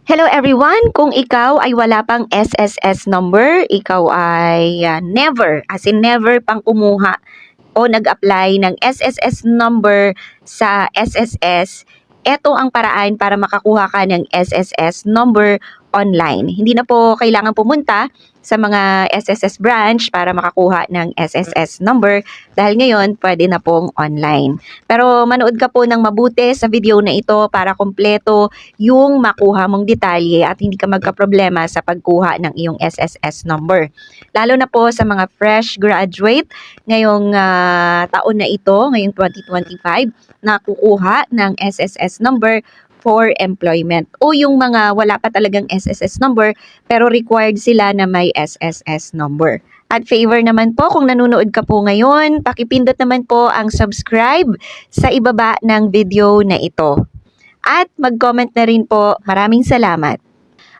Hello everyone! Kung ikaw ay wala pang SSS number, ikaw ay never, as in never pang kumuha o nag-apply ng SSS number sa SSS, eto ang paraan para makakuha ka ng SSS number online. Hindi na po kailangan pumunta sa mga SSS branch para makakuha ng SSS number dahil ngayon pwede na pong online. Pero manood ka po ng mabuti sa video na ito para kumpleto yung makuha mong detalye at hindi ka magka-problema sa pagkuha ng iyong SSS number. Lalo na po sa mga fresh graduate ngayong taon na ito, ngayong 2025, na kukuha ng SSS number for employment. O yung mga wala pa talagang SSS number pero required sila na may SSS number. At favor naman po kung nanonood ka po ngayon, pakipindot naman po ang subscribe sa ibaba ng video na ito. At mag-comment na rin po. Maraming salamat.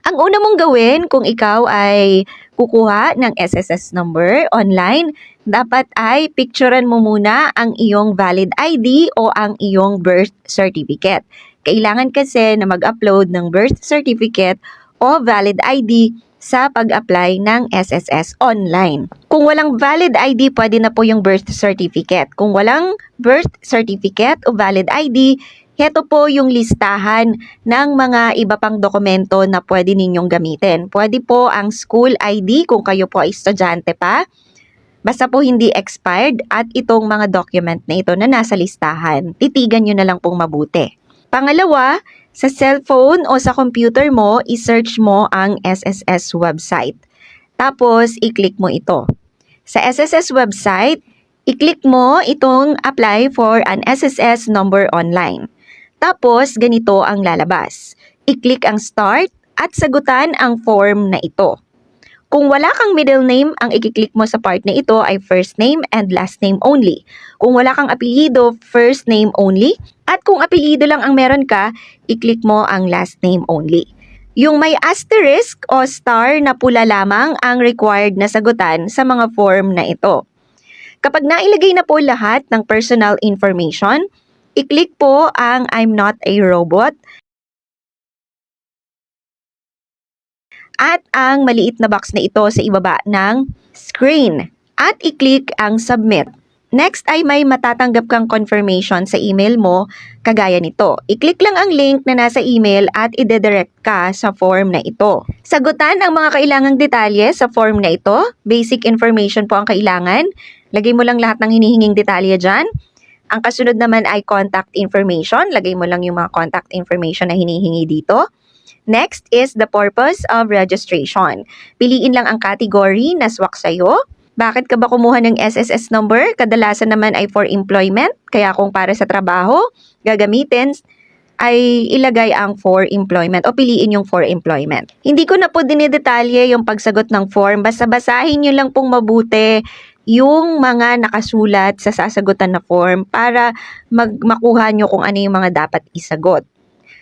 Ang una mong gawin kung ikaw ay kukuha ng SSS number online, dapat ay picturean mo muna ang iyong valid ID o ang iyong birth certificate. Kailangan kasi na mag-upload ng birth certificate o valid ID sa pag-apply ng SSS online. Kung walang valid ID, pwede na po yung birth certificate. Kung walang birth certificate o valid ID, heto po yung listahan ng mga iba pang dokumento na pwede ninyong gamitin. Pwede po ang school ID kung kayo po ay estudyante pa. Basta po hindi expired at itong mga document na ito na nasa listahan. Titigan nyo na lang pong mabuti. Pangalawa, sa cellphone o sa computer mo, i-search mo ang SSS website. Tapos, i-click mo ito. Sa SSS website, i-click mo itong apply for an SSS number online. Tapos, ganito ang lalabas. I-click ang start at sagutan ang form na ito. Kung wala kang middle name, ang i-click mo sa part na ito ay first name and last name only. Kung wala kang apelyido, first name only. At kung apelyido lang ang meron ka, i-click mo ang last name only. Yung may asterisk o star na pula lamang ang required na sagutan sa mga form na ito. Kapag nailagay na po lahat ng personal information, i-click po ang I'm not a robot at ang maliit na box na ito sa ibaba ng screen at i-click ang submit. Next ay may matatanggap kang confirmation sa email mo kagaya nito. I-click lang ang link na nasa email at ide-direct ka sa form na ito. Sagutan ang mga kailangang detalye sa form na ito. Basic information po ang kailangan. Lagay mo lang lahat ng hinihinging detalye dyan. Ang kasunod naman ay contact information. Lagay mo lang yung mga contact information na hinihingi dito. Next is the purpose of registration. Piliin lang ang category na swak sa'yo. Bakit ka ba kumuha ng SSS number? Kadalasan naman ay for employment. Kaya kung para sa trabaho, gagamitin ay ilagay ang for employment o piliin yung for employment. Hindi ko na po dinidetalye yung pagsagot ng form. Basta basahin nyo lang pong mabuti yung mga nakasulat sa sasagutan na form para makuha nyo kung ano yung mga dapat isagot.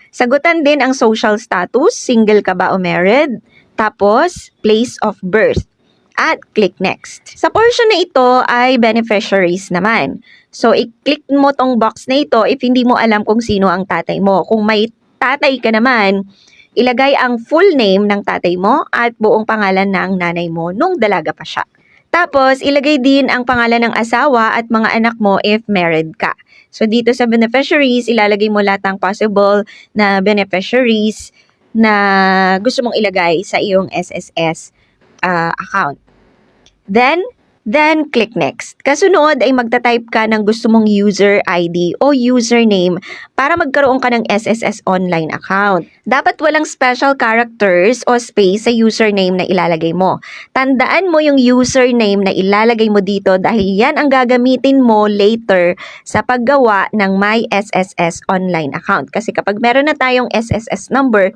Sagutan din ang social status, single ka ba o married, tapos place of birth, at click next. Sa portion na ito ay beneficiaries naman. So, i-click mo tong box na ito if hindi mo alam kung sino ang tatay mo. Kung may tatay ka naman, ilagay ang full name ng tatay mo at buong pangalan ng nanay mo nung dalaga pa siya. Tapos, ilagay din ang pangalan ng asawa at mga anak mo if married ka. So, dito sa beneficiaries, ilalagay mo lahat ng possible na beneficiaries na gusto mong ilagay sa iyong SSS account. Then, click next. Kasunod ay magta-type ka ng gusto mong user ID o username para magkaroon ka ng SSS online account. Dapat walang special characters o space sa username na ilalagay mo. Tandaan mo yung username na ilalagay mo dito dahil yan ang gagamitin mo later sa paggawa ng My SSS online account. Kasi kapag meron na tayong SSS number,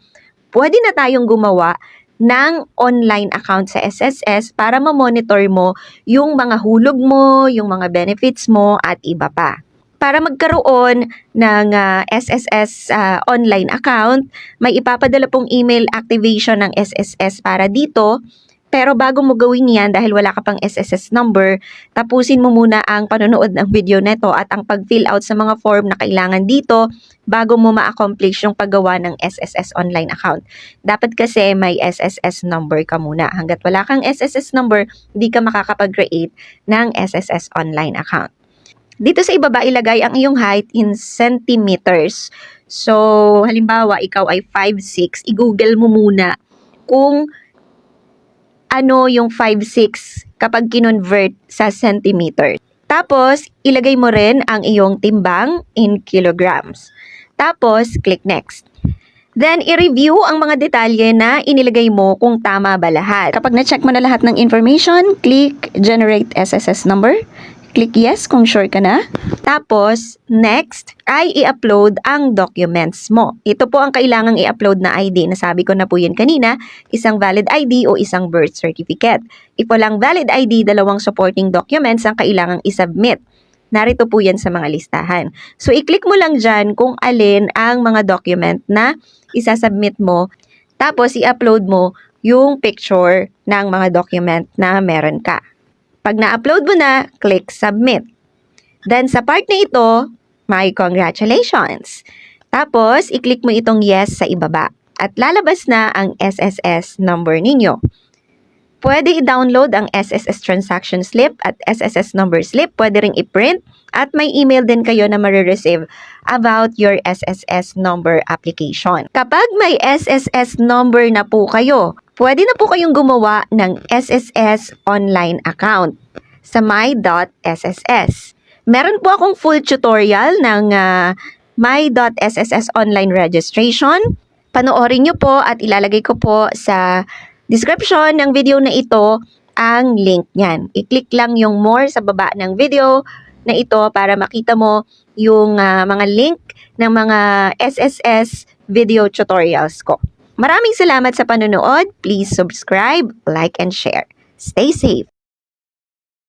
pwede na tayong gumawa ng online account sa SSS para ma-monitor mo yung mga hulog mo, yung mga benefits mo at iba pa. Para magkaroon ng SSS online account, may ipapadala pong email activation ng SSS para dito Pero bago mo gawin yan, dahil wala ka pang SSS number, tapusin mo muna ang panonood ng video neto at ang pag-fill out sa mga form na kailangan dito bago mo ma-accomplish yung paggawa ng SSS online account. Dapat kasi may SSS number ka muna. Hanggat wala kang SSS number, hindi ka makakapag-create ng SSS online account. Dito sa ibaba, ilagay ang iyong height in centimeters. So, halimbawa, ikaw ay 5'6", i-google mo muna kung ano yung 5'6" kapag kinonvert sa centimeter. Tapos, ilagay mo rin ang iyong timbang in kilograms. Tapos, click next. Then, i-review ang mga detalye na inilagay mo kung tama ba lahat. Kapag na-check mo na lahat ng information, click Generate SSS Number. Click Yes kung sure ka na. Tapos, next ay i-upload ang documents mo. Ito po ang kailangang i-upload na ID. Nasabi ko na po yun kanina, isang valid ID o isang birth certificate. If walang valid ID, 2 supporting documents ang kailangang i-submit. Narito po yan sa mga listahan. So, i-click mo lang dyan kung alin ang mga document na isasubmit mo. Tapos, i-upload mo yung picture ng mga document na meron ka. Pag na-upload mo na, click Submit. Then, sa part na ito, may congratulations. Tapos, i-click mo itong Yes sa ibaba. At lalabas na ang SSS number ninyo. Pwede i-download ang SSS transaction slip at SSS number slip. Pwede ring i-print. At may email din kayo na marireceive about your SSS number application. Kapag may SSS number na po kayo, pwede na po kayong gumawa ng SSS online account sa my.sss. Meron po akong full tutorial ng my.sss online registration. Panoorin nyo po at ilalagay ko po sa description ng video na ito ang link niyan. I-click lang yung more sa baba ng video na ito para makita mo yung mga link ng mga SSS video tutorials ko. Maraming salamat sa panonood. Please subscribe, like, and share. Stay safe.